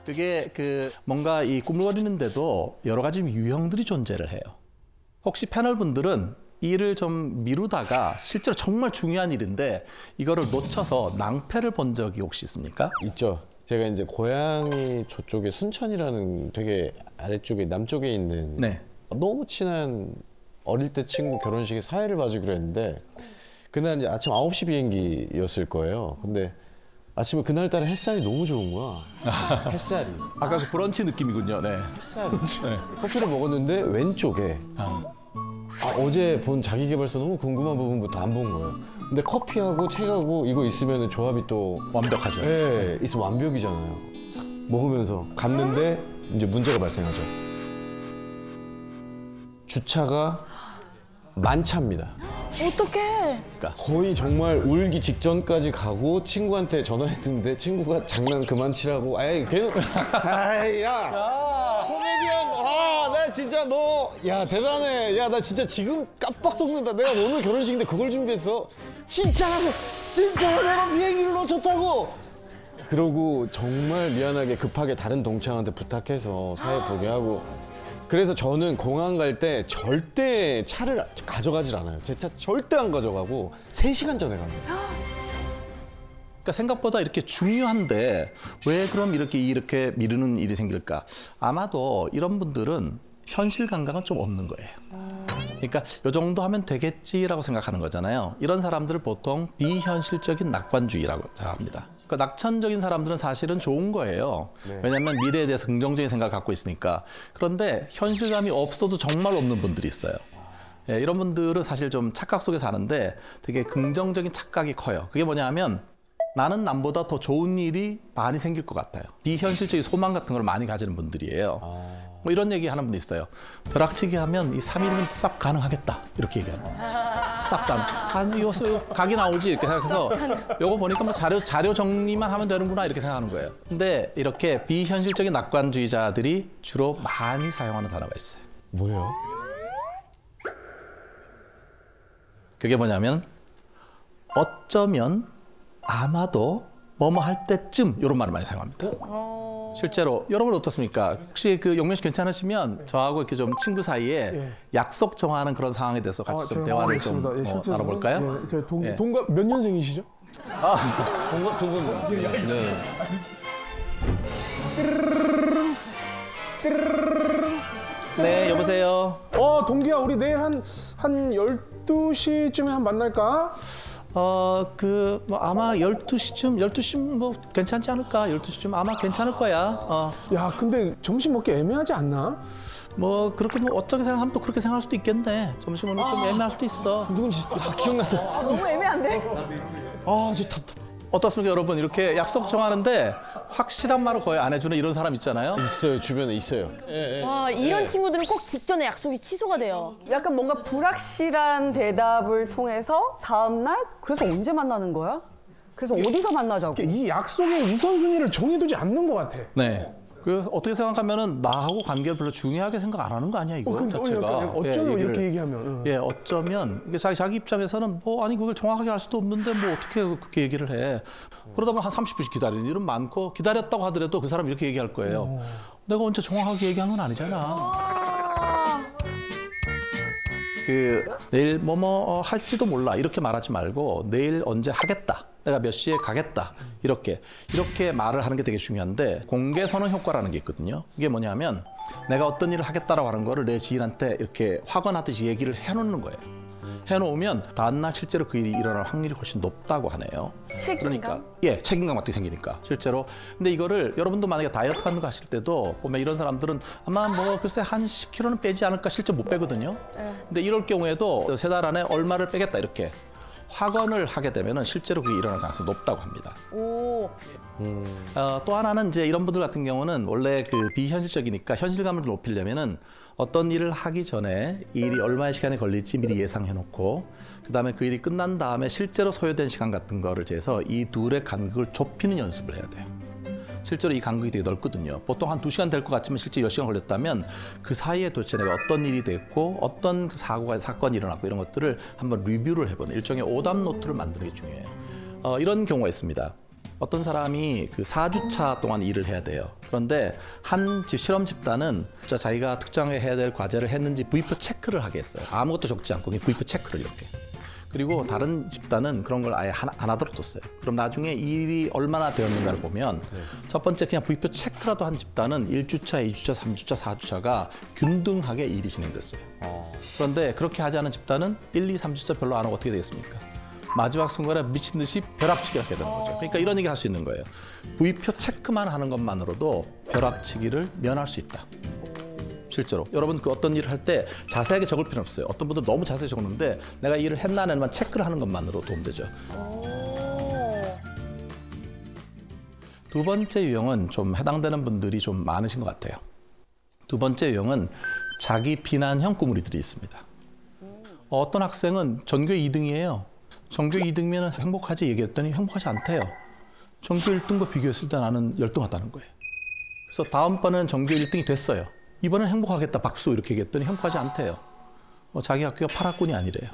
그게 뭔가 이 꾸물거리는데도 여러 가지 유형들이 존재를 해요. 혹시 패널분들은 일을 좀 미루다가 실제로 정말 중요한 일인데 이거를 놓쳐서 낭패를 본 적이 혹시 있습니까? 있죠. 제가 이제 고향이 저쪽에 순천이라는 되게 아래쪽에 남쪽에 있는 네. 너무 친한 어릴 때 친구 결혼식에 사회를 봐주기로 했는데 그날 이제 아침 9시 비행기였을 거예요. 근데 아침에 그날따라 햇살이 너무 좋은 거야. 햇살이. 아까 그 브런치 느낌이군요. 네. 햇살이. 네. 커피를 먹었는데 왼쪽에 어제 본 자기계발서 너무 궁금한 부분부터 안 본 거예요. 근데 커피하고 책하고 이거 있으면 조합이 또 완벽하죠. 네, 있으면 완벽이잖아요. 먹으면서 갔는데 이제 문제가 발생하죠. 주차가 만차입니다. 어떡해. 거의 정말 울기 직전까지 가고 친구한테 전화했는데 친구가 장난 그만 치라고 아이 걔는 아이 야 코미디언 나 진짜 너 야 대단해 야 나 진짜 지금 깜빡 속는다 내가 오늘 결혼식인데 그걸 준비했어 진짜 내가 비행기를 놓쳤다고 그러고 정말 미안하게 급하게 다른 동창한테 부탁해서 사회 보게 하고 그래서 저는 공항 갈 때 절대 차를 가져가질 않아요. 제 차 절대 안 가져가고 3시간 전에 갑니다. 그러니까 생각보다 이렇게 중요한데 왜 그럼 이렇게 미루는 일이 생길까? 아마도 이런 분들은 현실 감각은 좀 없는 거예요. 그러니까 이 정도 하면 되겠지라고 생각하는 거잖아요. 이런 사람들을 보통 비현실적인 낙관주의라고 합니다. 그러니까 낙천적인 사람들은 사실은 좋은 거예요. 네. 왜냐하면 미래에 대해서 긍정적인 생각을 갖고 있으니까. 그런데 현실감이 없어도 정말 없는 분들이 있어요. 예, 이런 분들은 사실 좀 착각 속에 사는데 되게 긍정적인 착각이 커요. 그게 뭐냐 하면 나는 남보다 더 좋은 일이 많이 생길 것 같아요. 비현실적인 소망 같은 걸 많이 가지는 분들이에요. 뭐 이런 얘기 하는 분이 있어요. 벼락치기 하면 이 3일이면 쌉 가능하겠다. 이렇게 얘기하는 거예요. 쌉 가능. 아니, 이거 각이 나오지. 이렇게 생각해서 요거 보니까 뭐 자료 정리만 하면 되는구나. 이렇게 생각하는 거예요. 근데 이렇게 비현실적인 낙관주의자들이 주로 많이 사용하는 단어가 있어요. 뭐예요? 그게 뭐냐면 어쩌면 아마도 뭐뭐 할 때쯤 이런 말을 많이 사용합니다. 실제로 여러분 어떻습니까? 혹시 용명 씨 괜찮으시면 저하고 이렇게 좀 친구 사이에 약속 정하는 그런 상황에 대해서 같이 좀 대화를 좀 나눠볼까요? 동갑 몇 년생이시죠? 동갑 두 분. 네. 네, 여보세요. 동기야, 우리 내일 한 12시쯤에 만날까? 아마 12시 뭐 괜찮지 않을까? 12시쯤 아마 괜찮을 거야. 야, 근데 점심 먹기 애매하지 않나? 뭐 그렇게 뭐 어떻게 생각하면 또 그렇게 생각할 수도 있겠네. 점심은 좀 애매할 수도 있어. 누군지 기억났어. 너무 애매한데? 저 답답. 어떻습니까, 여러분? 이렇게 약속 정하는데 확실한 말을 거의 안 해주는 이런 사람 있잖아요. 있어요, 주변에 있어요. 와, 이런 친구들은 꼭 직전에 약속이 취소가 돼요. 약간 뭔가 불확실한 대답을 통해서 다음날 그래서 언제 만나는 거야? 그래서 어디서 만나자고? 이 약속의 우선순위를 정해두지 않는 것 같아. 네. 어떻게 생각하면은 나하고 관계를 별로 중요하게 생각 안 하는 거 아니야, 이거 자체가. 어쩌면 이렇게 얘기하면. 예, 어쩌면 이게 자기 입장에서는 아니 그걸 정확하게 할 수도 없는데 어떻게 그렇게 얘기를 해. 그러다 보면 한 30분씩 기다리는 일은 많고 기다렸다고 하더라도 그 사람이 이렇게 얘기할 거예요. 내가 언제 정확하게 얘기한 건 아니잖아. 내일 뭐뭐 할지도 몰라 이렇게 말하지 말고 내일 언제 하겠다. 내가 몇 시에 가겠다. 이렇게 말을 하는 게 되게 중요한데 공개 선언 효과라는 게 있거든요. 이게 뭐냐면 내가 어떤 일을 하겠다라고 하는 거를 내 지인한테 이렇게 확언하듯이 얘기를 해놓는 거예요. 해놓으면 다음날 실제로 그 일이 일어날 확률이 훨씬 높다고 하네요. 책임감? 그러니까 책임감 같은 게 생기니까 실제로. 근데 이거를 여러분도 만약에 다이어트 하는 거 하실 때도 보면 이런 사람들은 아마 글쎄 한 10kg는 빼지 않을까 실제 못 빼거든요. 근데 이럴 경우에도 3달 안에 얼마를 빼겠다 이렇게 확언을 하게 되면은 실제로 그게 일어날 가능성이 높다고 합니다. 또 하나는 이제 이런 분들 같은 경우는 원래 비현실적이니까 현실감을 높이려면은 어떤 일을 하기 전에 이 일이 얼마의 시간이 걸릴지 미리 예상해놓고 그다음에 그 일이 끝난 다음에 실제로 소요된 시간 같은 거를 재서 이 둘의 간극을 좁히는 연습을 해야 돼요. 실제로 이 간극이 되게 넓거든요. 보통 한 2시간 될 것 같지만 실제 몇 시간 걸렸다면 그 사이에 도대체 내가 어떤 일이 됐고 어떤 사건이 일어났고 이런 것들을 한번 리뷰를 해보는 일종의 오답 노트를 만드는 게 중요해요. 이런 경우가 있습니다. 어떤 사람이 그 4주차 동안 일을 해야 돼요. 그런데 한 실험 집단은 진짜 자기가 특정에 해야 될 과제를 했는지 V표 체크를 하게 했어요. 아무것도 적지 않고 그냥 V표 체크를 이렇게. 그리고 다른 집단은 그런 걸 아예 안 하도록 뒀어요. 그럼 나중에 일이 얼마나 되었는가를 보면 첫 번째 그냥 V표 체크라도 한 집단은 1주차, 2주차, 3주차, 4주차가 균등하게 일이 진행됐어요. 그런데 그렇게 하지 않은 집단은 1, 2, 3주차 별로 안 하고 어떻게 되겠습니까? 마지막 순간에 미친 듯이 벼락치기를 하게 되는 거죠. 그러니까 이런 얘기 할 수 있는 거예요. V표 체크만 하는 것만으로도 벼락치기를 면할 수 있다. 실제로 여러분 그 어떤 일을 할 때 자세하게 적을 필요는 없어요. 어떤 분들 너무 자세히 적는데 내가 일을 했나 안 했나만 체크를 하는 것만으로 도움되죠. 두 번째 유형은 좀 해당되는 분들이 좀 많으신 것 같아요. 두 번째 유형은 자기 비난형 꾸물이들이 있습니다. 어떤 학생은 전교 2등이에요. 전교 2등이면 행복하지 얘기했더니 행복하지 않대요. 전교 1등과 비교했을 때 나는 열등하다는 거예요. 그래서 다음번에는 전교 1등이 됐어요. 이번엔 행복하겠다 박수 이렇게 얘기했더니 행복하지 않대요. 자기 학교가 8학군이 아니래요.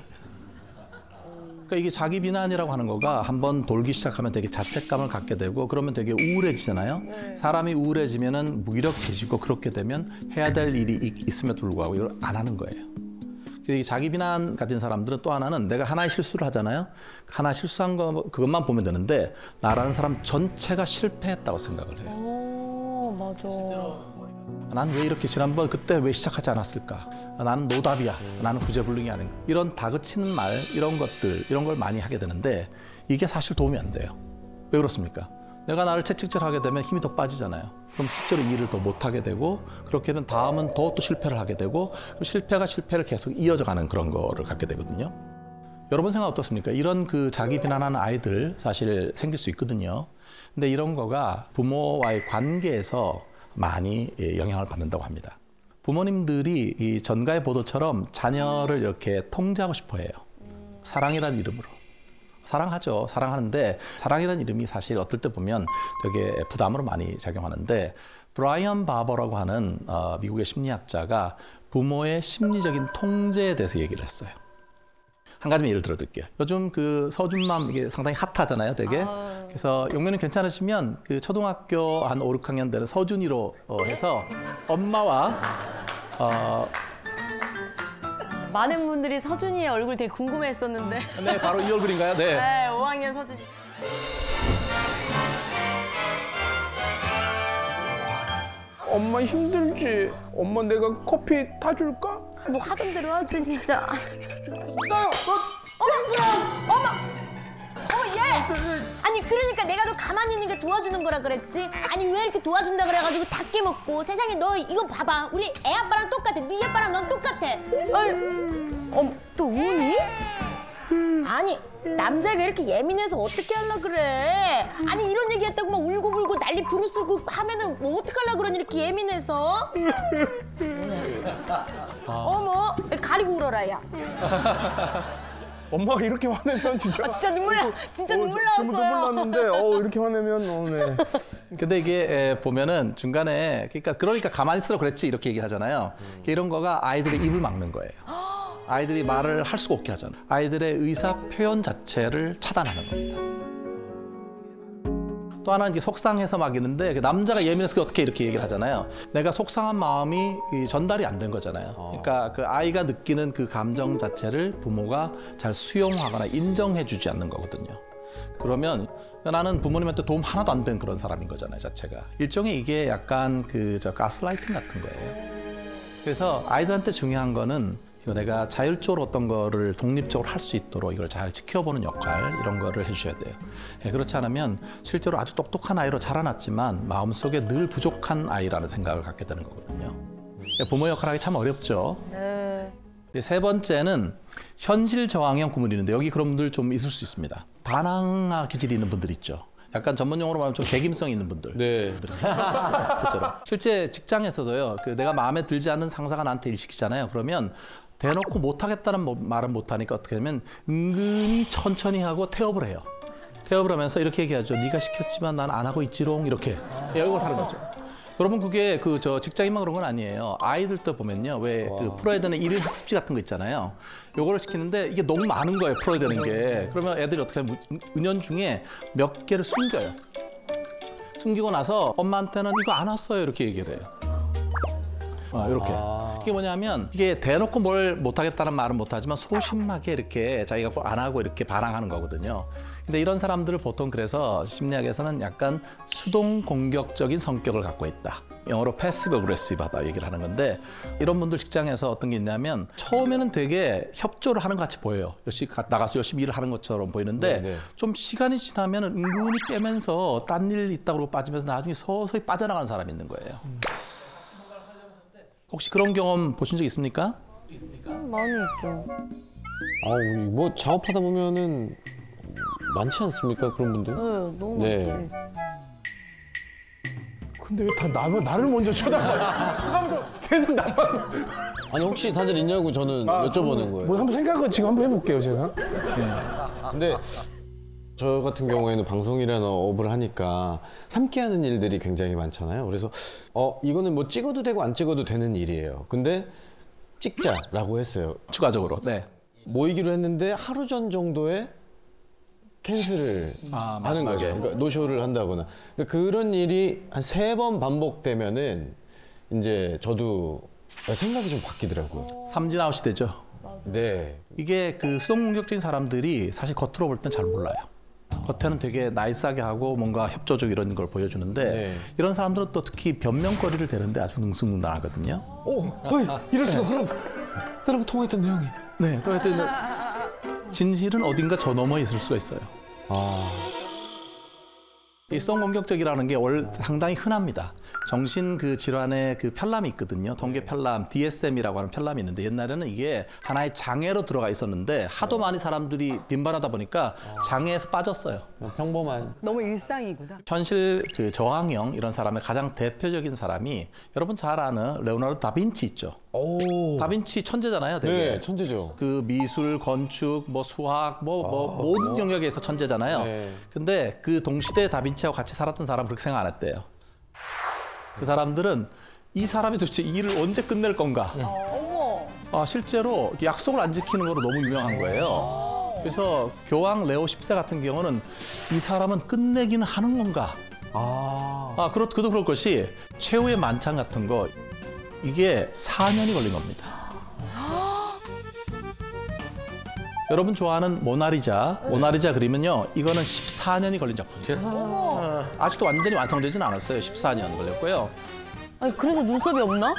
그러니까 이게 자기 비난이라고 하는 거가 한번 돌기 시작하면 되게 자책감을 갖게 되고 그러면 되게 우울해지잖아요. 사람이 우울해지면은 무기력해지고 그렇게 되면 해야 될 일이 있음에도 불구하고 이걸 안 하는 거예요. 그래서 자기 비난 가진 사람들은 또 하나는 내가 하나의 실수를 하잖아요. 하나 실수한 거 그것만 보면 되는데 나라는 사람 전체가 실패했다고 생각을 해요. 오, 맞아. 난 왜 이렇게 지난번 그때 왜 시작하지 않았을까? 나는 노답이야. 나는 구제불능이 아닌가. 이런 다그치는 말, 이런 것들, 이런 걸 많이 하게 되는데 이게 사실 도움이 안 돼요. 왜 그렇습니까? 내가 나를 채찍질하게 되면 힘이 더 빠지잖아요. 그럼 실제로 일을 더 못하게 되고 그렇게 되면 다음은 더 또 실패를 하게 되고 실패가 실패를 계속 이어져가는 그런 거를 갖게 되거든요. 여러분 생각 어떻습니까? 이런 그 자기 비난하는 아이들 사실 생길 수 있거든요. 근데 이런 거가 부모와의 관계에서 많이 영향을 받는다고 합니다. 부모님들이 이 전가의 보도처럼 자녀를 이렇게 통제하고 싶어 해요. 사랑이라는 이름으로. 사랑하죠. 사랑하는데 사랑이라는 이름이 사실 어떨 때 보면 되게 부담으로 많이 작용하는데 브라이언 바버라고 하는 미국의 심리학자가 부모의 심리적인 통제에 대해서 얘기를 했어요. 한 가지만 예를 들어드릴게요. 요즘 그 서준맘 이게 상당히 핫하잖아요, 되게. 그래서 용면이 괜찮으시면 그 초등학교 한 5, 6학년 되는 서준이로 해서 엄마와 많은 분들이 서준이의 얼굴 되게 궁금해했었는데. 네, 바로 이 얼굴인가요? 네. 네, 5학년 서준이. 엄마 힘들지? 엄마 내가 커피 타줄까? 뭐 하던 대로 하지 진짜. 아니 그러니까 내가 너 가만히 있는 게 도와주는 거라 그랬지. 아니 왜 이렇게 도와준다 그래가지고 다 깨먹고. 세상에 너 이거 봐봐. 우리 애 아빠랑 똑같아. 네 아빠랑 넌 똑같아. 또 우니? 아니 남자가 이렇게 예민해서 어떻게 하려 그래. 아니 이런 얘기 했다고 막 울고불고 난리 부르쓰고 하면은 뭐 어떡하려 그러니 이렇게 예민해서. 어머 가리고 울어라 야. 엄마가 이렇게 화내면 진짜. 진짜 눈물 나. 진짜 눈물 지금 나왔어요. 눈물 났는데 이렇게 화내면 네. 근데 이게 보면은 중간에 그러니까 가만히 있으라 그랬지 이렇게 얘기하잖아요. 이런 거가 아이들의 입을 막는 거예요. 아이들이 말을 할 수가 없게 하잖아요. 아이들의 의사 표현 자체를 차단하는 겁니다. 또 하나는 이제 속상해서 막이는데 남자가 예민해서 어떻게 이렇게 얘기를 하잖아요. 내가 속상한 마음이 전달이 안 된 거잖아요. 그러니까 그 아이가 느끼는 그 감정 자체를 부모가 잘 수용하거나 인정해주지 않는 거거든요. 그러면 나는 부모님한테 도움 하나도 안 된 그런 사람인 거잖아요, 자체가. 일종의 이게 약간 가스라이팅 같은 거예요. 그래서 아이들한테 중요한 거는 내가 자율적으로 어떤 거를 독립적으로 할 수 있도록 이걸 잘 지켜보는 역할 이런 거를 해주셔야 돼요. 그렇지 않으면 실제로 아주 똑똑한 아이로 자라났지만 마음속에 늘 부족한 아이라는 생각을 갖게 되는 거거든요. 부모 역할하기 참 어렵죠. 네. 세 번째는 현실 저항형 구물이는데 여기 그런 분들 좀 있을 수 있습니다. 반항아 기질이 있는 분들 있죠. 약간 전문 용어로 말하면 좀 개김성 있는 분들. 네. 실제 직장에서도요. 내가 마음에 들지 않는 상사가 나한테 일 시키잖아요. 그러면 대놓고 못하겠다는 말은 못하니까 어떻게 하면 은근히 천천히 하고 태업을 해요. 태업을 하면서 이렇게 얘기하죠. 네가 시켰지만 난 안 하고 있지롱 이렇게 이걸 하는 거죠. 여러분 그게 그 저 직장인만 그런 건 아니에요. 아이들도 보면요, 왜 그 풀어야 되는 일일 학습지 같은 거 있잖아요. 요거를 시키는데 이게 너무 많은 거예요, 풀어야 되는 게. 그러면 애들이 어떻게 하면 은연중에 몇 개를 숨겨요. 숨기고 나서 엄마한테는 이거 안 왔어요 이렇게 얘기를 해요. 이렇게. 이게 뭐냐면 이게 대놓고 뭘 못하겠다는 말은 못하지만 소심하게 이렇게 자기가 안 하고 이렇게 반항하는 거거든요. 근데 이런 사람들을 보통 그래서 심리학에서는 약간 수동 공격적인 성격을 갖고 있다. 영어로 패시브 어그레시브하다 얘기를 하는 건데, 이런 분들 직장에서 어떤 게 있냐면 처음에는 되게 협조를 하는 것 같이 보여요. 열심히 나가서 열심히 일을 하는 것처럼 보이는데 네네. 좀 시간이 지나면 은근히 빼면서 딴 일 있다고 빠지면서 나중에 서서히 빠져나가는 사람이 있는 거예요. 혹시 그런 경험 보신 적 있습니까? 많이 있죠. 아우, 뭐 작업하다 보면은 많지 않습니까 그런 분들? 네, 너무 네. 많지. 근데 왜 다 나를 먼저 쳐다봐요? 아까부터 계속 나만. 아니 혹시 다들 있냐고 저는 여쭤보는 거예요. 뭐 한번 생각을 지금 한번 해볼게요, 제가. 근데 저 같은 경우에는 방송이라는 업을 하니까 함께하는 일들이 굉장히 많잖아요. 그래서 이거는 뭐 찍어도 되고 안 찍어도 되는 일이에요. 근데 찍자라고 했어요. 추가적으로. 네. 모이기로 했는데 하루 전 정도에 캔슬을 하는 거죠. 그러니까 노쇼를 한다거나. 그러니까 그런 일이 한 3번 반복되면은 이제 저도 생각이 좀 바뀌더라고요. 삼진아웃이 되죠. 네. 이게 그 수동 공격적인 사람들이 사실 겉으로 볼 땐 잘 몰라요. 겉에는 되게 나이스하게 하고 뭔가 협조적 이런 걸 보여주는데 네. 이런 사람들은 또 특히 변명거리를 대는데 아주 능수능란하거든요. 이럴 수가. 그럼 나랑 통화했던 내용이. 네, 또 하여튼 진실은 어딘가 저 너머에 있을 수가 있어요. 이 수동 공격적이라는 게 상당히 흔합니다. 정신 그 질환의 그 편람이 있거든요. 동계 편람, DSM이라고 하는 편람이 있는데 옛날에는 이게 하나의 장애로 들어가 있었는데 하도 많이 사람들이 빈발하다 보니까 장애에서 빠졌어요. 평범한. 너무 일상이구나. 현실 그 저항형 이런 사람의 가장 대표적인 사람이 여러분 잘 아는 레오나르도 다빈치 있죠. 다빈치 천재잖아요, 되게. 네, 천재죠. 그 미술, 건축, 뭐 수학, 모든 영역에서 천재잖아요. 네. 근데 그 동시대에 다빈치하고 같이 살았던 사람은 그렇게 생각 안 했대요. 그 사람들은 이 사람이 도대체 이 일을 언제 끝낼 건가? 실제로 약속을 안 지키는 거로 너무 유명한 거예요. 그래서 교황 레오 10세 같은 경우는 이 사람은 끝내기는 하는 건가? 그도 그럴 것이 최후의 만찬 같은 거 이게 4년이 걸린 겁니다. 여러분 좋아하는 모나리자 그림은요, 이거는 14년이 걸린 작품이에요. 아직도 완전히 완성되지는 않았어요. 14년 걸렸고요. 아니 그래서 눈썹이 없나?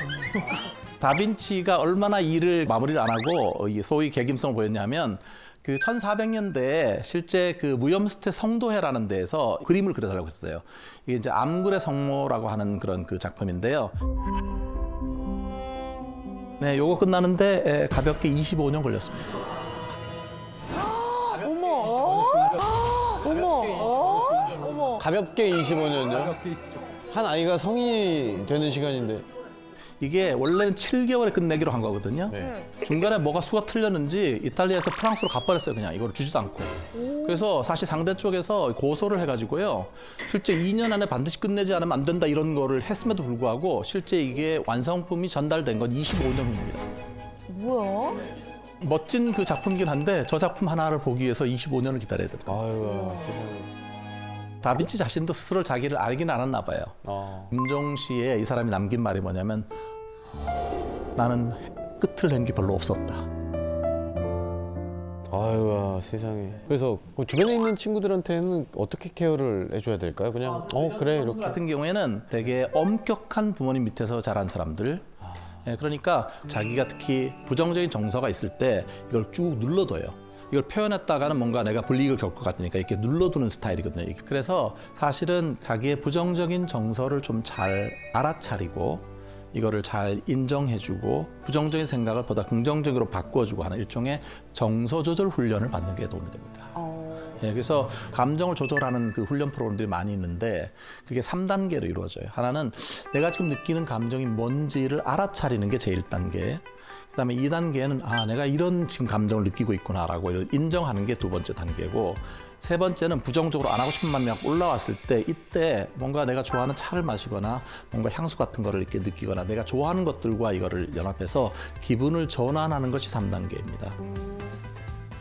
다빈치가 얼마나 일을 마무리를 안 하고 소위 개김성을 보였냐면 그 1400년대에 실제 그 무염스테 성도회라는 데에서 그림을 그려달라고 했어요. 이게 이제 암굴의 성모라고 하는 그런 그 작품인데요. 네, 요거 끝나는데 가볍게 25년 걸렸습니다. 어머. 가볍게 25년요? 한 아이가 성인이 되는 시간인데. 이게 원래는 7개월에 끝내기로 한 거거든요. 네. 중간에 뭐가 수가 틀렸는지 이탈리아에서 프랑스로 가버렸어요. 그냥 이걸 주지도 않고. 그래서 사실 상대 쪽에서 고소를 해가지고요. 실제 2년 안에 반드시 끝내지 않으면 안 된다 이런 거를 했음에도 불구하고 실제 이게 완성품이 전달된 건 25년 후입니다. 뭐야? 멋진 그 작품이긴 한데 저 작품 하나를 보기 위해서 25년을 기다려야 되더라고요. 아이고, 세상에. 다빈치 자신도 스스로 자기를 알긴 않았나 봐요. 김종시에 이 사람이 남긴 말이 뭐냐면 나는 끝을 낸 게 별로 없었다. 아이고, 세상에. 그래서 주변에 있는 친구들한테는 어떻게 케어를 해줘야 될까요? 그냥 그래 이렇게. 같은 경우에는 되게 엄격한 부모님 밑에서 자란 사람들. 그러니까 자기가 특히 부정적인 정서가 있을 때 이걸 쭉 눌러둬요. 이걸 표현했다가는 뭔가 내가 불이익을 겪을 것 같으니까 이렇게 눌러두는 스타일이거든요. 그래서 사실은 자기의 부정적인 정서를 좀 잘 알아차리고 이거를 잘 인정해주고 부정적인 생각을 보다 긍정적으로 바꿔주고 하는 일종의 정서 조절 훈련을 받는 게 도움이 됩니다. 그래서 감정을 조절하는 그 훈련 프로그램들이 많이 있는데 그게 3단계로 이루어져요. 하나는 내가 지금 느끼는 감정이 뭔지를 알아차리는 게 제1단계. 그다음에 2단계는 내가 이런 지금 감정을 느끼고 있구나라고 인정하는 게 2번째 단계고 세 번째는 부정적으로 안 하고 싶은 마음이 막 올라왔을 때 이때 뭔가 내가 좋아하는 차를 마시거나 뭔가 향수 같은 거를 이렇게 느끼거나 내가 좋아하는 것들과 이거를 연합해서 기분을 전환하는 것이 3단계입니다.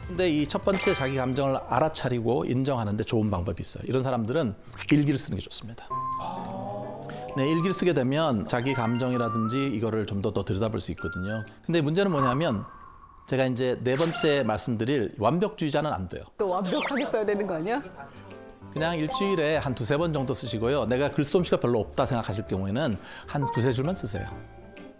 근데 이 첫 번째 자기 감정을 알아차리고 인정하는데 좋은 방법이 있어요. 이런 사람들은 일기를 쓰는 게 좋습니다. 네, 일기를 쓰게 되면 자기 감정이라든지 이거를 좀 더 들여다볼 수 있거든요. 근데 문제는 뭐냐면 제가 이제 네 번째 말씀드릴 완벽주의자는 안 돼요. 또 완벽하게 써야 되는 거 아니야? 그냥 일주일에 한 두세 번 정도 쓰시고요. 내가 글솜씨가 별로 없다 생각하실 경우에는 한 두세 줄만 쓰세요.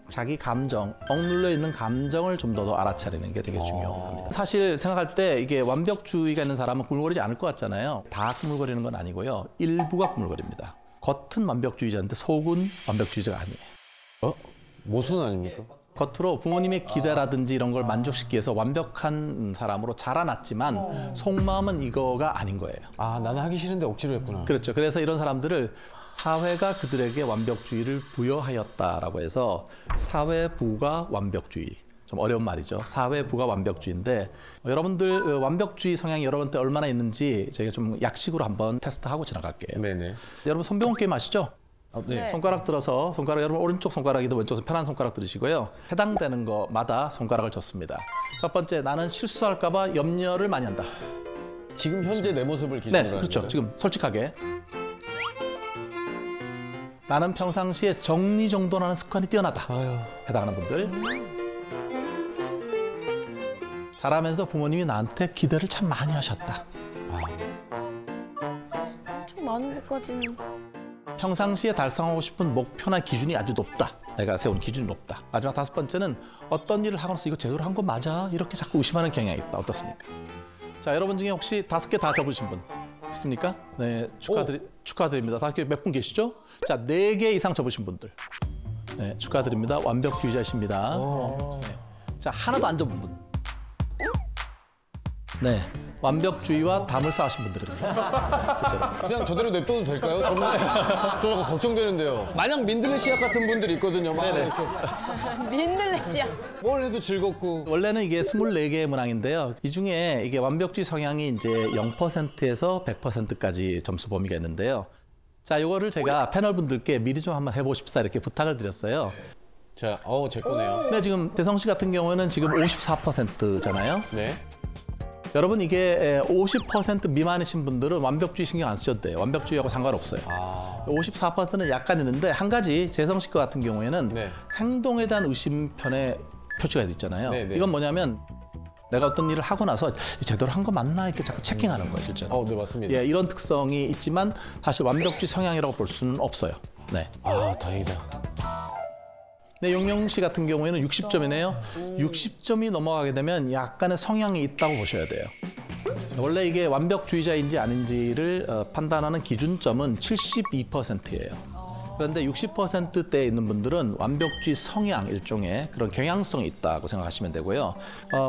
자기 감정, 억눌려 있는 감정을 좀 더 알아차리는 게 되게 중요합니다. 사실 생각할 때 이게 완벽주의가 있는 사람은 꾸물거리지 않을 것 같잖아요. 다 꾸물거리는 건 아니고요. 일부가 꾸물거립니다. 겉은 완벽주의자인데 속은 완벽주의자가 아니에요. 모순 아닙니까? 겉으로 부모님의 기대라든지 이런 걸 만족시키기 위해서 완벽한 사람으로 자라났지만 속마음은 이거가 아닌 거예요. 아, 나는 하기 싫은데 억지로 했구나. 그렇죠. 그래서 이런 사람들을 사회가 그들에게 완벽주의를 부여하였다라고 해서 사회부가 완벽주의. 좀 어려운 말이죠. 사회부가 완벽주의인데 여러분들 완벽주의 성향이 여러분한테 얼마나 있는지 저희가 좀 약식으로 한번 테스트하고 지나갈게요. 네네. 여러분 손병호 게임 아시죠? 네. 손가락 들어서 여러분 오른쪽 손가락이든 왼쪽 편한 손가락 들으시고요. 해당되는 거마다 손가락을 줬습니다. 첫 번째, 나는 실수할까 봐 염려를 많이 한다. 지금 현재 내 모습을 기준으로 네, 하는 그렇죠. 거죠? 지금 솔직하게. 나는 평상시에 정리정돈하는 습관이 뛰어나다. 아유. 해당하는 분들. 자라면서 부모님이 나한테 기대를 참 많이 하셨다. 좀 많은 것까지는. 평상시에 달성하고 싶은 목표나 기준이 아주 높다. 내가 세운 기준이 높다. 마지막 다섯 번째는 어떤 일을 하고 나서 이거 제대로 한 거 맞아? 이렇게 자꾸 의심하는 경향이 있다. 어떻습니까? 자, 여러분 중에 혹시 5개 다 접으신 분 있습니까? 네, 축하드립니다. 5개 몇 분 계시죠? 자, 4개 이상 접으신 분들. 네, 축하드립니다. 완벽주의자십니다. 네. 자, 하나도 안 접은 분. 네, 완벽주의와 담을 쌓으신 분들입니다. 그냥 저대로 냅둬도 될까요? 저 약간 걱정되는데요. 마냥 민들레 씨앗 같은 분들이 있거든요. 막 이렇게 민들레시야. 뭘 해도 즐겁고. 원래는 이게 24개의 문항인데요. 이 중에 이게 완벽주의 성향이 이제 0%에서 100%까지 점수 범위가 있는데요. 자, 이거를 제가 패널 분들께 미리 좀 한번 해보십사 이렇게 부탁을 드렸어요. 자, 제 거네요. 근데 지금 대성 씨 같은 경우는 지금 54%잖아요. 네. 여러분 이게 50% 미만이신 분들은 완벽주의 신경 안 쓰셔도 돼요. 완벽주의하고 상관없어요. 54%는 약간 있는데 한 가지 재성 씨 같은 경우에는 네. 행동에 대한 의심편에 표시가 돼 있잖아요. 네, 네. 이건 뭐냐면 내가 어떤 일을 하고 나서 제대로 한 거 맞나 이렇게 자꾸 체킹하는 거예요, 실제로. 네, 맞습니다. 예, 이런 특성이 있지만 사실 완벽주의 성향이라고 볼 수는 없어요. 네. 아, 다행이다. 네, 용영 씨 같은 경우에는 60점이네요. 60점이 넘어가게 되면 약간의 성향이 있다고 보셔야 돼요. 원래 이게 완벽주의자인지 아닌지를 판단하는 기준점은 72%예요. 그런데 60%대에 있는 분들은 완벽주의 성향 일종의 그런 경향성이 있다고 생각하시면 되고요.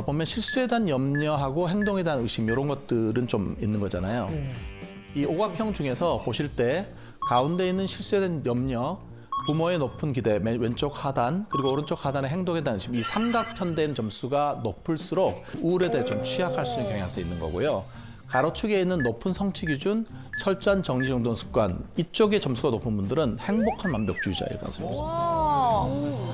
보면 실수에 대한 염려하고 행동에 대한 의심 이런 것들은 좀 있는 거잖아요. 이 오각형 중에서 보실 때 가운데 있는 실수에 대한 염려, 부모의 높은 기대, 맨 왼쪽 하단, 그리고 오른쪽 하단의 행동에 대한 의심, 이 삼각편된 점수가 높을수록 우울에 대해 좀 취약할 수 있는 경향성이 있는 거고요. 가로축에 있는 높은 성취 기준, 철저한 정리정돈 습관, 이쪽의 점수가 높은 분들은 행복한 완벽주의자일 가능성이 있습니다.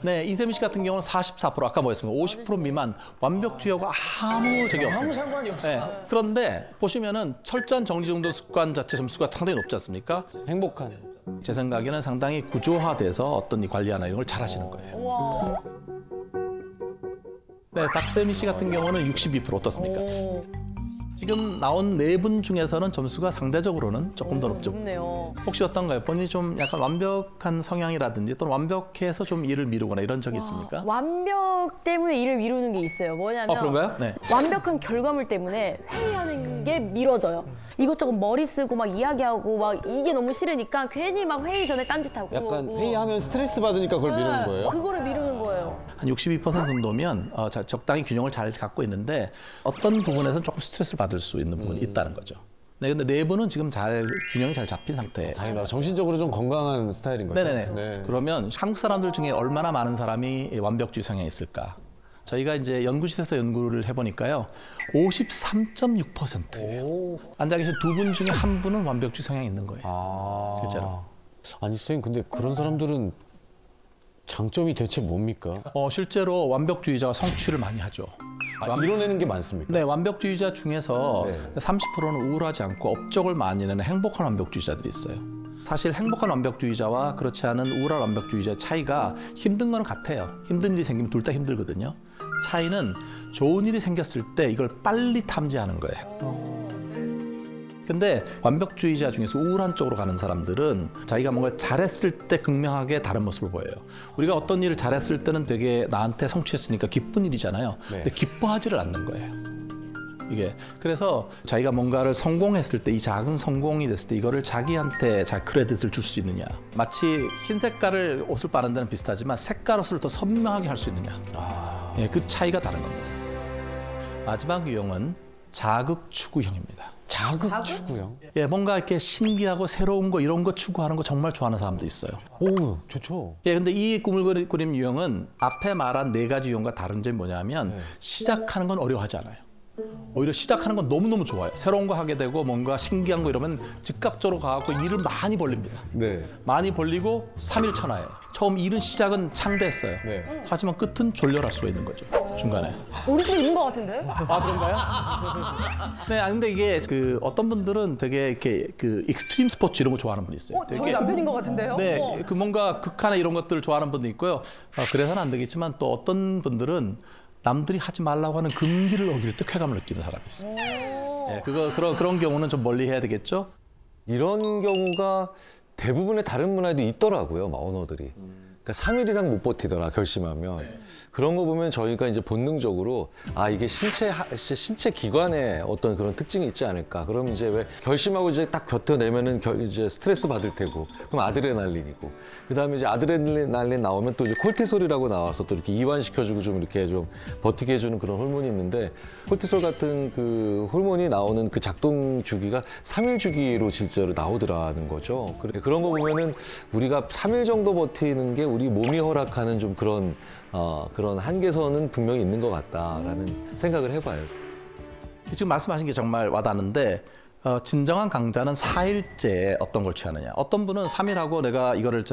네, 이세미 씨 같은 경우는 44%, 아까 뭐였습니까? 50% 미만 완벽주의하고 아무 적이 없습니다. 아무 상관이 없어요. 네, 그런데 보시면은 철저한 정리정돈 습관 자체 점수가 상당히 높지 않습니까? 행복한. 제 생각에는 상당히 구조화돼서 어떤 이 관리하나 이런 걸 잘하시는 거예요. 네, 박세미 씨 같은 경우는 62% 어떻습니까? 지금 나온 4분 중에서는 점수가 상대적으로는 조금 더 높죠. 좋네요. 혹시 어떤가요? 본인이 좀 약간 완벽한 성향이라든지 또는 완벽해서 좀 일을 미루거나 이런 적이 있습니까? 완벽 때문에 일을 미루는 게 있어요. 뭐냐면 그런가요? 네. 완벽한 결과물 때문에 회의하는 게 미뤄져요. 이것저것 머리 쓰고 막 이야기하고 막 이게 너무 싫으니까 괜히 막 회의 전에 딴짓하고 약간 회의하면 스트레스 받으니까 그걸 미루는 거예요? 그거를 미루는 거예요. 한 62% 정도면 적당히 균형을 잘 갖고 있는데 어떤 부분에서는 조금 스트레스를 받을 수 있는 부분이 있다는 거죠. 네, 근데 4분은 지금 균형이 잘 잡힌 상태예요. 다행이다. 정신적으로 좀 건강한 스타일인 거죠? 네네네. 네. 그러면 한국 사람들 중에 얼마나 많은 사람이 완벽주의 성향이 있을까? 저희가 이제 연구실에서 연구를 해보니까요, 53.6%예요. 앉아 계신 두 분 중에 한 분은 완벽주의 성향이 있는 거예요. 실제로. 아니 선생님 근데 그런 사람들은 장점이 대체 뭡니까? 실제로 완벽주의자가 성취를 많이 하죠. 이뤄내는 게 많습니까? 네, 완벽주의자 중에서 네. 30%는 우울하지 않고 업적을 많이 내는 행복한 완벽주의자들이 있어요. 사실 행복한 완벽주의자와 그렇지 않은 우울한 완벽주의자의 차이가 힘든 건 같아요. 힘든 일이 생기면 둘 다 힘들거든요. 차이는 좋은 일이 생겼을 때 이걸 빨리 탐지하는 거예요. 근데 완벽주의자 중에서 우울한 쪽으로 가는 사람들은 자기가 뭔가 잘했을 때 극명하게 다른 모습을 보여요. 우리가 어떤 일을 잘했을 때는 되게 나한테 성취했으니까 기쁜 일이잖아요. 근데 기뻐하지를 않는 거예요. 이게 그래서 자기가 뭔가를 성공했을 때 이 작은 성공이 됐을 때 이거를 자기한테 잘 크레딧을 줄 수 있느냐, 마치 흰 색깔을 옷을 빠는 데는 비슷하지만 색깔 옷을 더 선명하게 할 수 있느냐, 예, 그 차이가 다른 겁니다. 마지막 유형은 자극 추구형입니다. 자극 추구요? 예, 뭔가 이렇게 신기하고 새로운 거 이런 거 추구하는 거 정말 좋아하는 사람도 있어요. 오, 좋죠. 예, 근데 이 꿈을 그림 유형은 앞에 말한 4가지 유형과 다른 점이 뭐냐면 시작하는 건 어려워하지 않아요. 오히려 시작하는 건 너무너무 좋아요. 새로운 거 하게 되고 뭔가 신기한 거 이러면 즉각적으로 가고 일을 많이 벌립니다. 네. 많이 벌리고 3일 천하예요. 처음 일은 시작은 창대했어요. 네. 하지만 끝은 졸렬할 수가 있는 거죠. 중간에. 우리 집에 있는 것 같은데? 아, 그런가요? 네, 근데 이게 그 어떤 분들은 되게 이렇게 그 익스트림 스포츠 이런 거 좋아하는 분이 있어요. 저희 남편인 것 같은데요? 네, 그 뭔가 극한의 이런 것들을 좋아하는 분도 있고요. 그래서는 안 되겠지만 또 어떤 분들은 남들이 하지 말라고 하는 금기를 어길 때 쾌감을 느끼는 사람이 있습니다. 네, 그런 경우는 좀 멀리 해야 되겠죠. 이런 경우가 대부분의 다른 문화에도 있더라고요, 언어들이. 그러니까 3일 이상 못 버티더라, 결심하면. 그런 거 보면 저희가 이제 본능적으로 이게 신체 기관에 어떤 그런 특징이 있지 않을까. 그럼 이제 왜 결심하고 이제 딱 버텨내면은 이제 스트레스 받을 테고. 그럼 아드레날린이고. 그 다음에 이제 아드레날린 나오면 또 이제 콜티솔이라고 나와서 또 이렇게 이완시켜주고 좀 이렇게 좀 버티게 해주는 그런 호르몬이 있는데 콜티솔 같은 그 호르몬이 나오는 그 작동 주기가 3일 주기로 실제로 나오더라는 거죠. 그런 거 보면은 우리가 3일 정도 버티는 게 우리 몸이 허락하는 좀 그런 한계선은 분명히 있는 것 같다라는 생각을 해봐요. 지금 말씀하신 게 정말 와닿는데 진정한 강자는 4일째 어떤 걸 취하느냐. 어떤 분은 3일하고 내가 이거를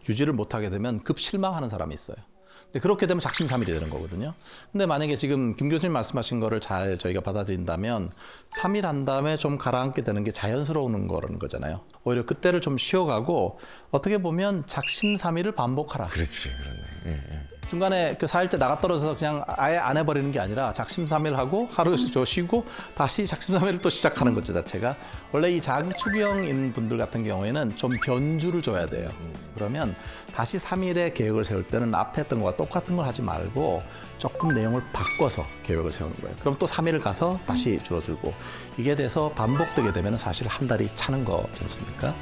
유지를 못하게 되면 급 실망하는 사람이 있어요. 근데 그렇게 되면 작심삼일이 되는 거거든요. 근데 만약에 지금 김 교수님 말씀하신 거를 잘 저희가 받아들인다면 3일 한 다음에 좀 가라앉게 되는 게 자연스러운 거라는 거잖아요. 오히려 그때를 좀 쉬어가고 어떻게 보면 작심삼일을 반복하라. 그렇지, 그렇네. 예. 중간에 그 4일째 나가 떨어져서 그냥 아예 안 해버리는 게 아니라 작심삼일하고 하루 쉬고 다시 작심삼일을 또 시작하는 것 자체가 원래 이 자극추구형인 분들 같은 경우에는 좀 변주를 줘야 돼요. 그러면 다시 3일의 계획을 세울 때는 앞에 했던 거와 똑같은 걸 하지 말고 조금 내용을 바꿔서 계획을 세우는 거예요. 그럼 또 3일을 가서 다시 줄어들고 이게 돼서 반복되게 되면 사실 한 달이 차는 거지 않습니까?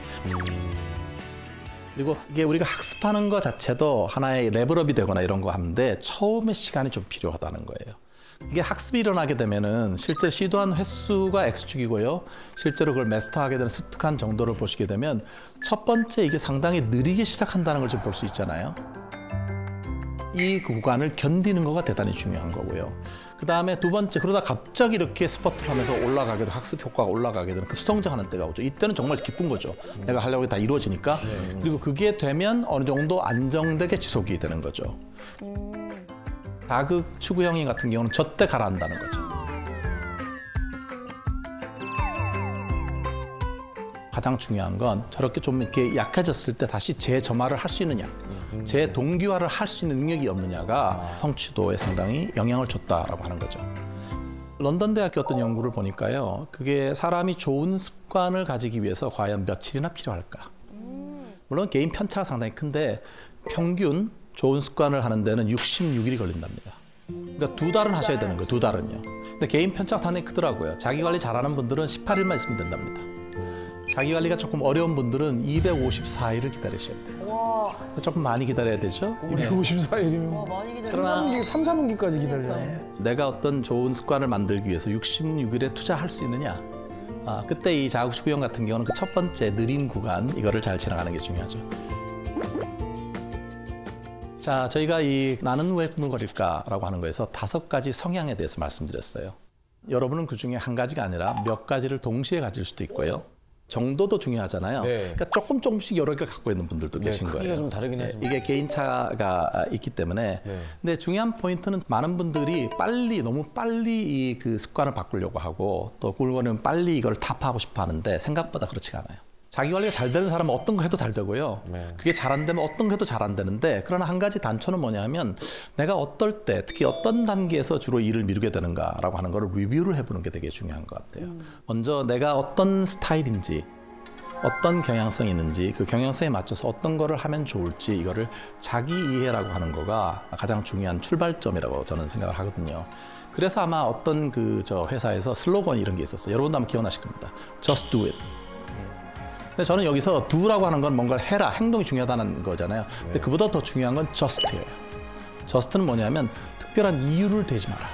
그리고 이게 우리가 학습하는 것 자체도 하나의 레벨업이 되거나 이런 거 하는데 처음에 시간이 좀 필요하다는 거예요. 이게 학습이 일어나게 되면은 실제 시도한 횟수가 X축이고요. 실제로 그걸 마스터하게 되는 습득한 정도를 보시게 되면 첫 번째 이게 상당히 느리게 시작한다는 걸 좀 볼 수 있잖아요. 이 구간을 견디는 거가 대단히 중요한 거고요. 그 다음에 두 번째, 그러다 갑자기 이렇게 스퍼트를 하면서 올라가게 되고 학습 효과가 올라가게 되는 급성장하는 때가 오죠. 이때는 정말 기쁜 거죠. 내가 하려고 다 이루어지니까. 그리고 그게 되면 어느 정도 안정되게 지속이 되는 거죠. 자극 추구형이 같은 경우는 저때 가라앉는다는 거죠. 가장 중요한 건 저렇게 좀 이렇게 약해졌을 때 다시 재점화를 할 수 있느냐, 재동기화를 할 수 있는 능력이 없느냐가 성취도에 상당히 영향을 줬다라고 하는 거죠. 런던 대학교 어떤 연구를 보니까요, 그게 사람이 좋은 습관을 가지기 위해서 과연 며칠이나 필요할까? 물론 개인 편차가 상당히 큰데 평균 좋은 습관을 하는 데는 66일이 걸린답니다. 그러니까 2달은 하셔야 되는 거예요, 2달은요. 근데 개인 편차가 상당히 크더라고요. 자기 관리 잘하는 분들은 18일만 있으면 된답니다. 자기 관리가 조금 어려운 분들은 254일을 기다리셔야 돼요. 조금 많이 기다려야 되죠. 254일이면 많이 기다려. 그러나 3, 4분기까지 기다려요. 내가 어떤 좋은 습관을 만들기 위해서 66일에 투자할 수 있느냐. 그때 이 자극추구형 같은 경우는 그 첫 번째 느린 구간, 이거를 잘 지나가는 게 중요하죠. 자, 저희가 이 나는 왜 꿈을 거릴까라고 하는 거에서 5가지 성향에 대해서 말씀드렸어요. 여러분은 그 중에 한 가지가 아니라 몇 가지를 동시에 가질 수도 있고요. 정도도 중요하잖아요. 네. 그러니까 조금씩 여러 개를 갖고 있는 분들도 계신 크기가 거예요. 좀 다르긴 네, 하지만. 이게 개인차가 있기 때문에. 네. 근데 중요한 포인트는 많은 분들이 너무 빨리 이 그 습관을 바꾸려고 하고 또 꿈을 빨리 이걸 타파하고 싶어 하는데 생각보다 그렇지가 않아요. 자기 관리가 잘 되는 사람은 어떤 거 해도 잘 되고요. 네. 그게 잘 안 되면 어떤 거 해도 잘 안 되는데 그러나 한 가지 단초는 뭐냐면 내가 어떨 때 특히 어떤 단계에서 주로 일을 미루게 되는가라고 하는 거를 리뷰를 해보는 게 되게 중요한 것 같아요. 먼저 내가 어떤 스타일인지 어떤 경향성이 있는지 그 경향성에 맞춰서 어떤 거를 하면 좋을지 이거를 자기 이해라고 하는 거가 가장 중요한 출발점이라고 저는 생각을 하거든요. 그래서 아마 어떤 저 회사에서 슬로건 이런 게 있었어요. 여러분도 아마 기억나실 겁니다. Just do it. 근데 저는 여기서 do라고 하는 건 뭔가를 해라, 행동이 중요하다는 거잖아요. 근데 그보다 더 중요한 건 just예요. just는 뭐냐면 특별한 이유를 대지 마라.